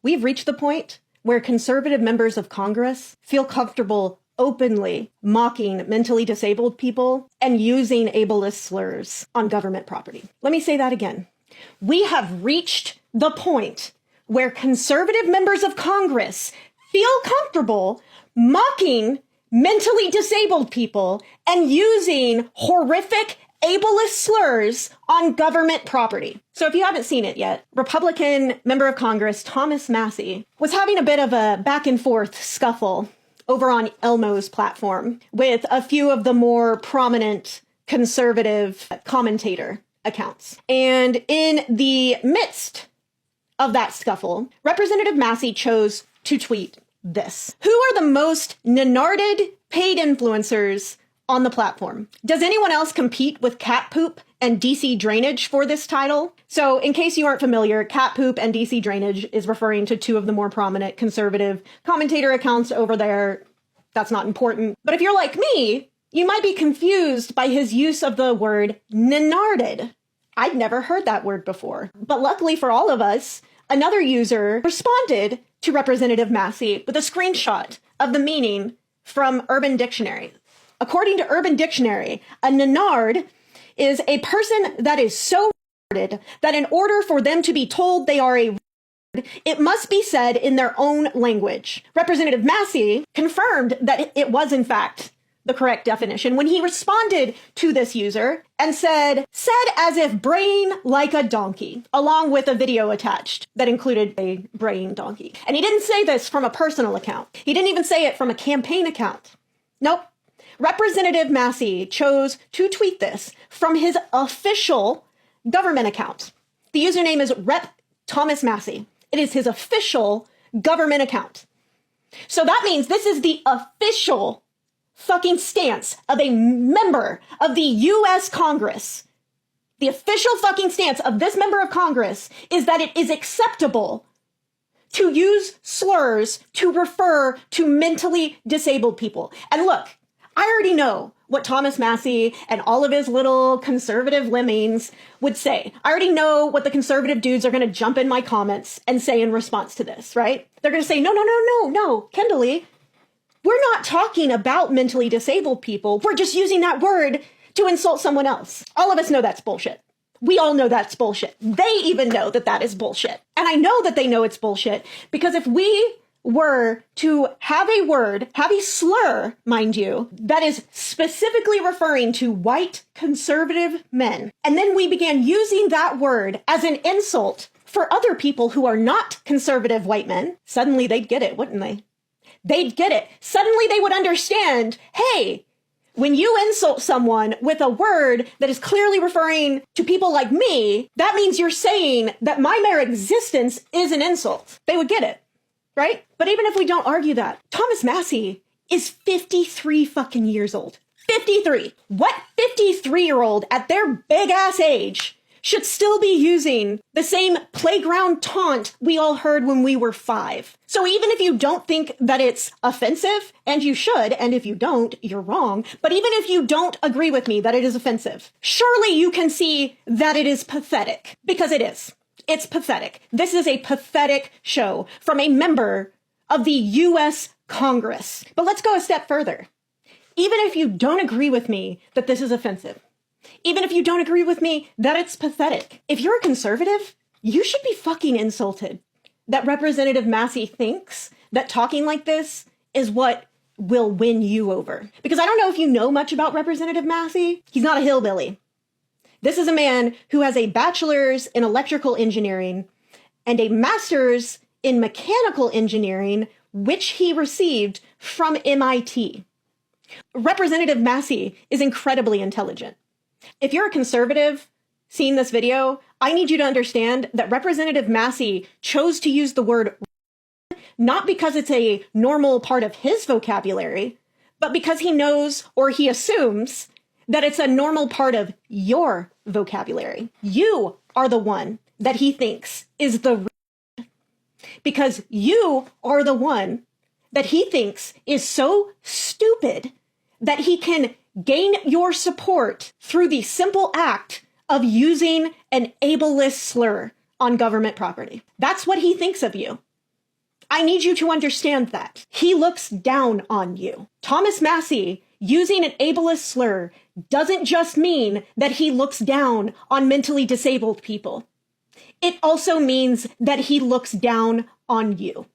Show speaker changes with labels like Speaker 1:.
Speaker 1: We've reached the point where conservative members of Congress feel comfortable openly mocking mentally disabled people and using ableist slurs on government property. Let me say that again. We have reached the point where conservative members of Congress feel comfortable mocking mentally disabled people and using horrific ableist slurs on government property. So if you haven't seen it yet, Republican member of Congress Thomas Massie was having a bit of a back and forth scuffle over on Elmo's platform with a few of the more prominent conservative commentator accounts. And in the midst of that scuffle, Representative Massie chose to tweet this. Who are the most nenarded paid influencers on the platform? Does anyone else compete with cat poop and DC drainage for this title? So in case you aren't familiar, cat poop and DC drainage is referring to two of the more prominent conservative commentator accounts over there. That's not important. But if you're like me, you might be confused by his use of the word nenarded. I'd never heard that word before. But luckily for all of us, another user responded to Representative Massie with a screenshot of the meaning from Urban Dictionary. According to Urban Dictionary, a nenard is a person that is so retarded that in order for them to be told they are a retard, it must be said in their own language. Representative Massie confirmed that it was in fact the correct definition when he responded to this user and said as if brain like a donkey, along with a video attached that included a brain donkey. And he didn't say this from a personal account. He didn't even say it from a campaign account. Nope. Representative Massie chose to tweet this from his official government account. The username is Rep Thomas Massie. It is his official government account. So that means this is the official fucking stance of a member of the U.S. Congress. The official fucking stance of this member of Congress is that it is acceptable to use slurs to refer to mentally disabled people. And look, I already know what Thomas Massie and all of his little conservative lemmings would say. I already know what the conservative dudes are going to jump in my comments and say in response to this, right? They're going to say, no, Kendall-y, we're not talking about mentally disabled people. We're just using that word to insult someone else. All of us know that's bullshit. We all know that's bullshit. They even know that that is bullshit. And I know that they know it's bullshit because if we were to have a word, have a slur, mind you, that is specifically referring to white conservative men, and then we began using that word as an insult for other people who are not conservative white men, suddenly they'd get it, wouldn't they? They'd get it. Suddenly they would understand, hey, when you insult someone with a word that is clearly referring to people like me, that means you're saying that my mere existence is an insult. They would get it, right? But even if we don't argue that, Thomas Massie is 53 fucking years old. 53. What 53-year-old at their big ass age should still be using the same playground taunt we all heard when we were 5. So even if you don't think that it's offensive, and you should, and if you don't, you're wrong, but even if you don't agree with me that it is offensive, surely you can see that it is pathetic, because it is. It's pathetic. This is a pathetic show from a member of the U.S. Congress. But let's go a step further. Even if you don't agree with me that this is offensive, even if you don't agree with me that it's pathetic, if you're a conservative, you should be fucking insulted that Representative Massie thinks that talking like this is what will win you over. Because I don't know if you know much about Representative Massie. He's not a hillbilly. This is a man who has a bachelor's in electrical engineering and a master's in mechanical engineering, which he received from MIT. Representative Massie is incredibly intelligent. If you're a conservative seeing this video, I need you to understand that Representative Massie chose to use the word not because it's a normal part of his vocabulary, but because he knows or he assumes that it's a normal part of your vocabulary. You are the one that he thinks is the because you are the one that he thinks is so stupid that he can gain your support through the simple act of using an ableist slur on government property. That's what he thinks of you. I need you to understand that. He looks down on you. Thomas Massie using an ableist slur doesn't just mean that he looks down on mentally disabled people. It also means that he looks down on you.